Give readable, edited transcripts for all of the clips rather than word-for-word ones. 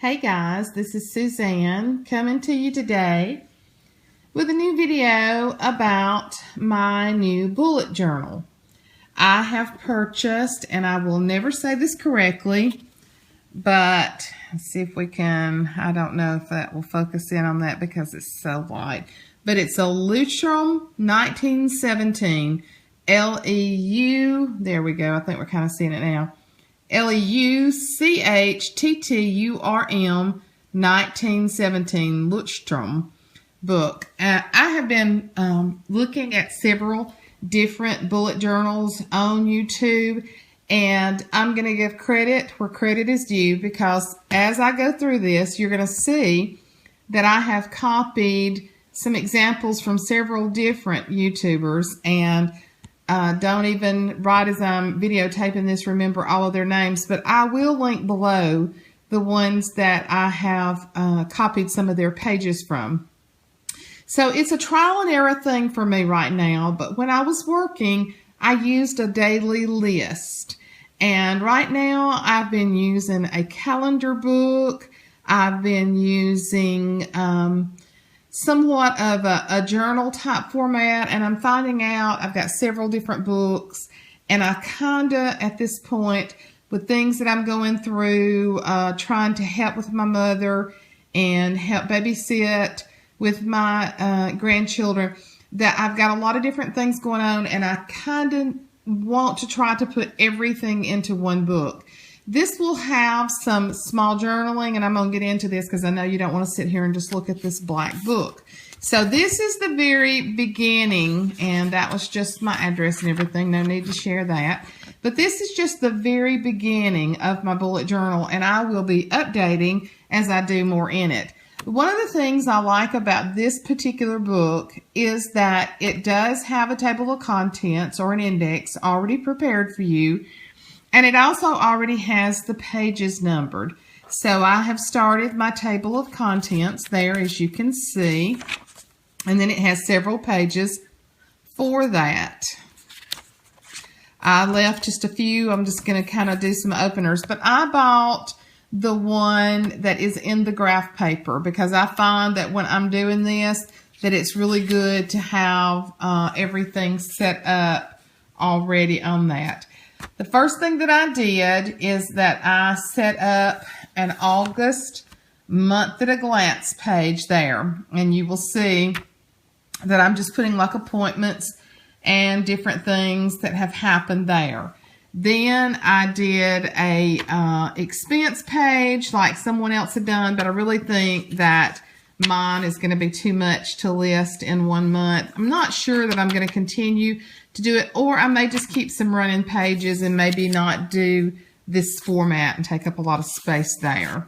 Hey guys, this is Suzanne coming to you today with a new video about my new bullet journal. I have purchased, and I will never say this correctly, but let's see if we can, I don't know if that will focus in on that because it's so light, but it's a Leuchtturm 1917 L-E-U, there we go, I think we're kind of seeing it now. Leuchtturm 1917 Leuchtturm book. I have been looking at several different bullet journals on YouTube, and I'm going to give credit where credit is due because as I go through this, you're going to see that I have copied some examples from several different YouTubers, and don't even, right as I'm videotaping this, remember all of their names, but I will link below the ones that I have copied some of their pages from. So it's a trial and error thing for me right now, but when I was working, I used a daily list. And right now I've been using a calendar book. I've been using somewhat of a journal type format, and I'm finding out I've got several different books, and I kinda at this point with things that I'm going through, trying to help with my mother and help babysit with my grandchildren, that I've got a lot of different things going on, and I kinda want to try to put everything into one book. This will have some small journaling, and I'm going to get into this because I know you don't want to sit here and just look at this black book. So this is the very beginning, and that was just my address and everything. No need to share that. But this is just the very beginning of my bullet journal, and I will be updating as I do more in it. One of the things I like about this particular book is that it does have a table of contents or an index already prepared for you. And it also already has the pages numbered. So I have started my table of contents there, as you can see. And then it has several pages for that. I left just a few. I'm just going to kind of do some openers. But I bought the one that is in the graph paper because I find that when I'm doing this, that it's really good to have everything set up already on that. The first thing that I did is that I set up an August month at a glance page there. And you will see that I'm just putting like appointments and different things that have happened there. Then I did a expense page like someone else had done, but I really think that mine is going to be too much to list in 1 month. I'm not sure that I'm going to continue to do it, or I may just keep some running pages and maybe not do this format and take up a lot of space there.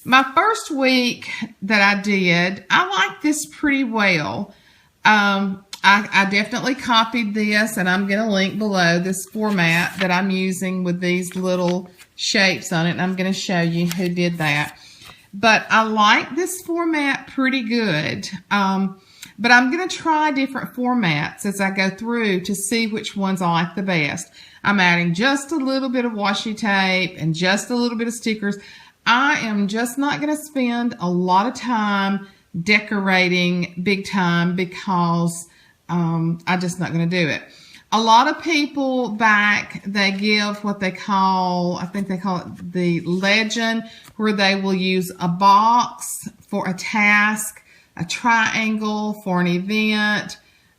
My first week that I did, I like this pretty well. I definitely copied this, and I'm going to link below this format that I'm using with these little shapes on it, and I'm going to show you who did that. But I like this format pretty good. But I'm going to try different formats as I go through to see which ones I like the best. I'm adding just a little bit of washi tape and just a little bit of stickers. I am just not going to spend a lot of time decorating big time because I'm just not going to do it. A lot of people they give what they call, I think they call it the legend, where they will use a box for a task, a triangle for an event,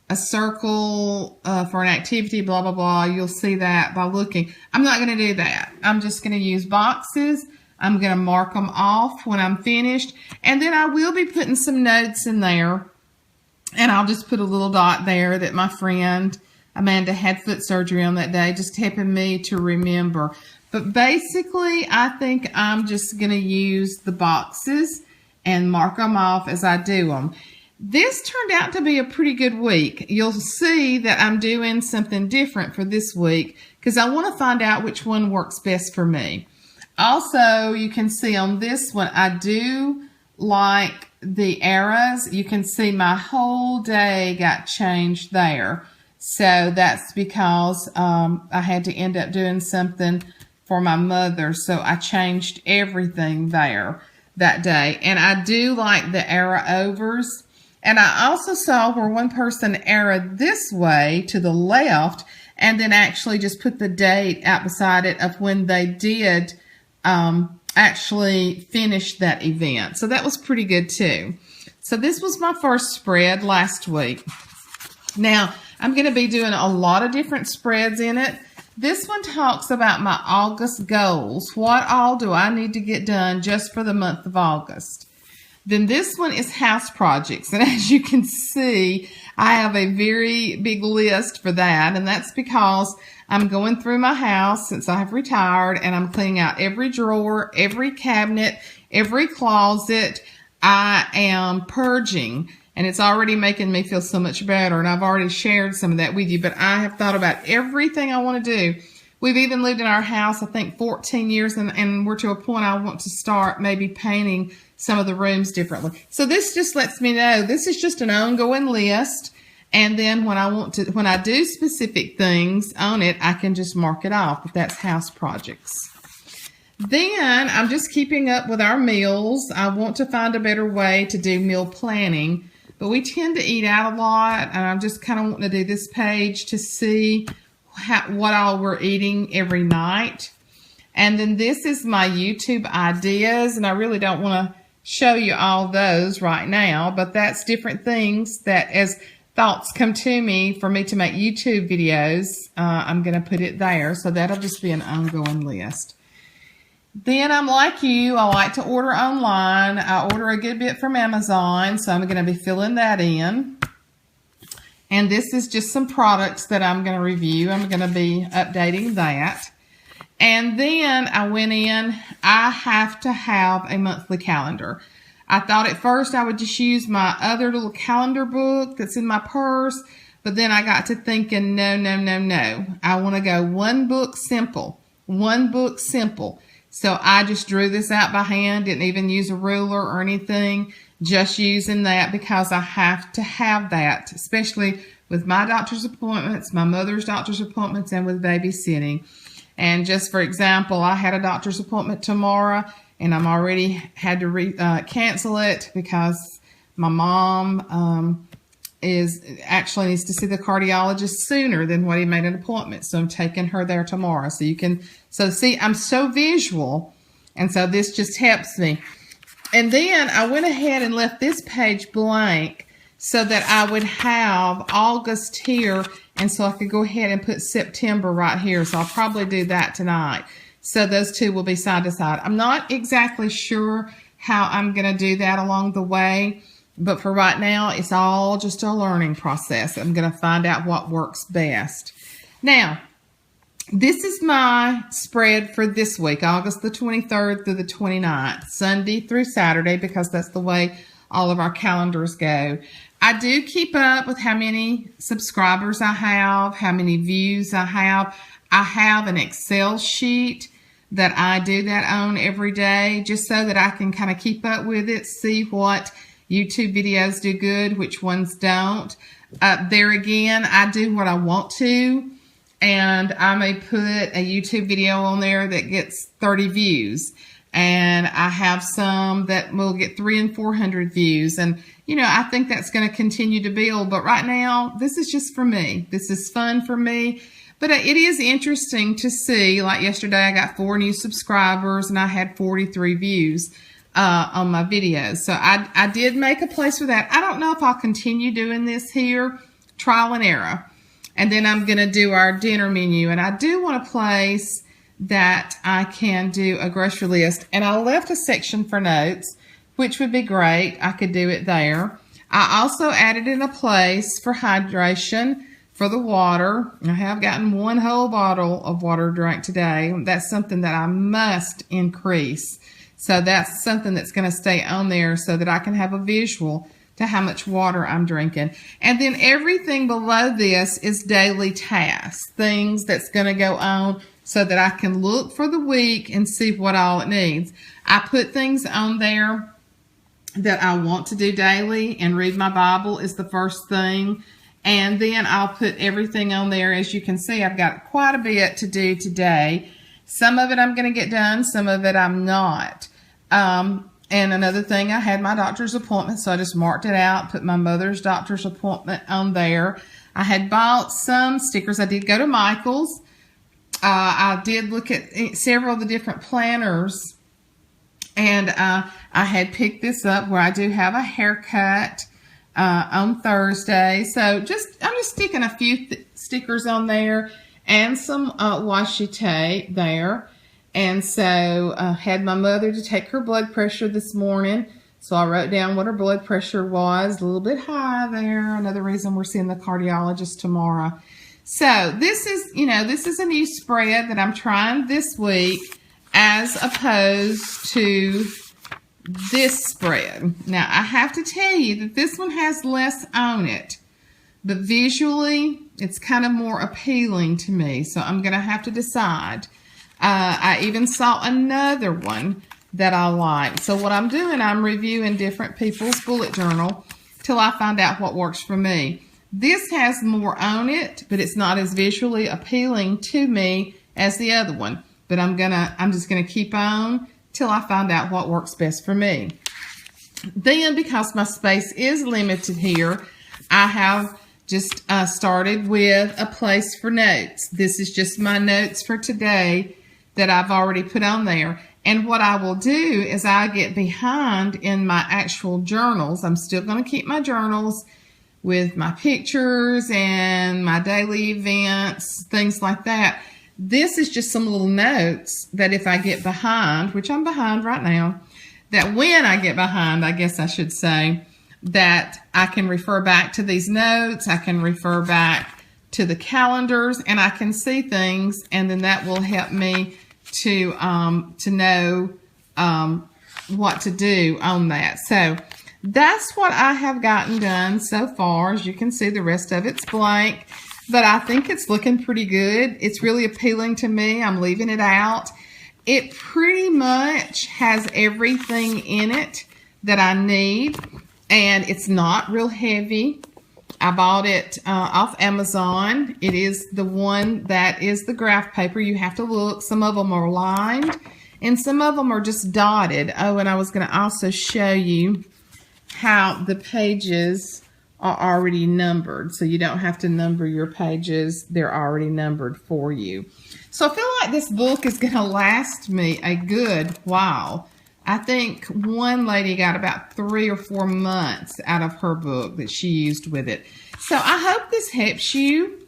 a circle for an activity, blah, blah, blah. You'll see that by looking. I'm not going to do that. I'm just going to use boxes. I'm going to mark them off when I'm finished. And then I will be putting some notes in there. And I'll just put a little dot there that my friend Amanda had foot surgery on that day, just helping me to remember. But basically, I think I'm just going to use the boxes and mark them off as I do them. This turned out to be a pretty good week. You'll see that I'm doing something different for this week because I want to find out which one works best for me. Also, you can see on this one, I do like the arrows. You can see my whole day got changed there. So that's because I had to end up doing something for my mother, so I changed everything there that day. And I do like the arrow overs. And I also saw where one person arrowed this way to the left and then actually just put the date out beside it of when they did actually finish that event. So that was pretty good too. So this was my first spread last week. Now, I'm going to be doing a lot of different spreads in it. This one talks about my August goals. What all do I need to get done just for the month of August? Then this one is house projects. And as you can see, I have a very big list for that. And that's because I'm going through my house since I have retired, and I'm cleaning out every drawer, every cabinet, every closet. I am purging, and it's already making me feel so much better. And I've already shared some of that with you, but I have thought about everything I want to do. We've even lived in our house, I think, 14 years, and we're to a point I want to start maybe painting some of the rooms differently. So this just lets me know this is just an ongoing list. And then when I do specific things on it, I can just mark it off if that's house projects. Then I'm just keeping up with our meals. I want to find a better way to do meal planning, but we tend to eat out a lot, and I'm just kind of wanting to do this page to see what all we're eating every night. And then this is my YouTube ideas, and I really don't want to show you all those right now, but that's different things that as thoughts come to me for me to make YouTube videos, I'm going to put it there. So that'll just be an ongoing list. Then I'm like you, I like to order online. I order a good bit from Amazon, so I'm going to be filling that in. And this is just some products that I'm going to review. I'm going to be updating that. And then I went in, I have to have a monthly calendar. I thought at first I would just use my other little calendar book that's in my purse, but then I got to thinking, no. I want to go one book simple. So I just drew this out by hand, didn't even use a ruler or anything, just using that because I have to have that, especially with my doctor's appointments, my mother's doctor's appointments, and with babysitting. And just for example, I had a doctor's appointment tomorrow, and I'm already had to cancel it because my mom actually needs to see the cardiologist sooner than what he made an appointment. So I'm taking her there tomorrow. So see, I'm so visual, and so this just helps me. And then I went ahead and left this page blank so that I would have August here, and so I could go ahead and put September right here. So I'll probably do that tonight. So those two will be side to side. I'm not exactly sure how I'm going to do that along the way, but for right now, it's all just a learning process. I'm going to find out what works best. Now, this is my spread for this week, August the 23rd through the 29th, Sunday through Saturday, because that's the way all of our calendars go. I do keep up with how many subscribers I have, how many views I have. I have an Excel sheet that I do that on every day, just so that I can kind of keep up with it, see what YouTube videos do good, which ones don't. There again, I do what I want to, and I may put a YouTube video on there that gets 30 views, and I have some that will get 300 and 400 views, and you know, I think that's going to continue to build, but right now, this is just for me. This is fun for me, but it is interesting to see, like yesterday, I got 4 new subscribers, and I had 43 views on my videos. So I did make a place for that. I don't know if I'll continue doing this here, trial and error. And then I'm going to do our dinner menu. And I do want a place that I can do a grocery list. And I left a section for notes, which would be great. I could do it there. I also added in a place for hydration for the water. I have gotten 1 whole bottle of water drank today. That's something that I must increase. So that's something that's going to stay on there so that I can have a visual to how much water I'm drinking. And then everything below this is daily tasks, things that's going to go on so that I can look for the week and see what all it needs. I put things on there that I want to do daily, and read my Bible is the first thing. And then I'll put everything on there. As you can see, I've got quite a bit to do today. Some of it I'm going to get done, some of it I'm not. And another thing, I had my doctor's appointment, so I just marked it out, put my mother's doctor's appointment on there. I had bought some stickers. I did go to Michael's. I did look at several of the different planners, and I had picked this up where I do have a haircut on Thursday. So I'm just sticking a few stickers on there and some washi tape there. And so I had my mother to take her blood pressure this morning. So I wrote down what her blood pressure was, a little bit high there. Another reason we're seeing the cardiologist tomorrow. So this is a new spread that I'm trying this week as opposed to this spread. Now, I have to tell you that this one has less on it, but visually, it's kind of more appealing to me. So I'm going to have to decide. I even saw another one that I like. So what I'm doing, I'm reviewing different people's bullet journal till I find out what works for me. This has more on it, but it's not as visually appealing to me as the other one. But I'm just gonna keep on till I find out what works best for me. Then, because my space is limited here, I have just started with a place for notes. This is just my notes for today that I've already put on there. And what I will do is I get behind in my actual journals. I'm still going to keep my journals with my pictures and my daily events, things like that. This is just some little notes that if I get behind, which I'm behind right now, that when I get behind, I guess I should say, that I can refer back to these notes. I can refer back to the calendars, and I can see things, and then that will help me to know what to do on that. So that's what I have gotten done so far. As you can see, the rest of it's blank, but I think it's looking pretty good. It's really appealing to me. I'm leaving it out. It pretty much has everything in it that I need, and it's not real heavy. I bought it off Amazon. It is the one that is the graph paper. You have to look. Some of them are lined and some of them are just dotted. Oh, and I was going to also show you how the pages are already numbered. So you don't have to number your pages. They're already numbered for you. So I feel like this book is going to last me a good while. I think one lady got about 3 or 4 months out of her book that she used with it. So I hope this helps you.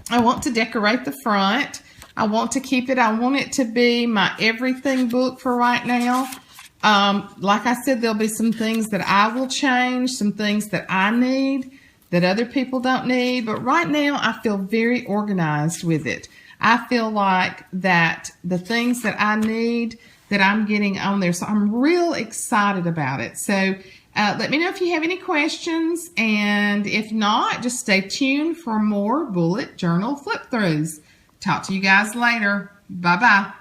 I want to decorate the front. I want to keep it. I want it to be my everything book for right now. Like I said, there'll be some things that I will change, some things that I need that other people don't need. But right now, I feel very organized with it. I feel like that the things that I need, that I'm getting on there. So I'm real excited about it. So let me know if you have any questions. And if not, just stay tuned for more bullet journal flip throughs. Talk to you guys later. Bye-bye.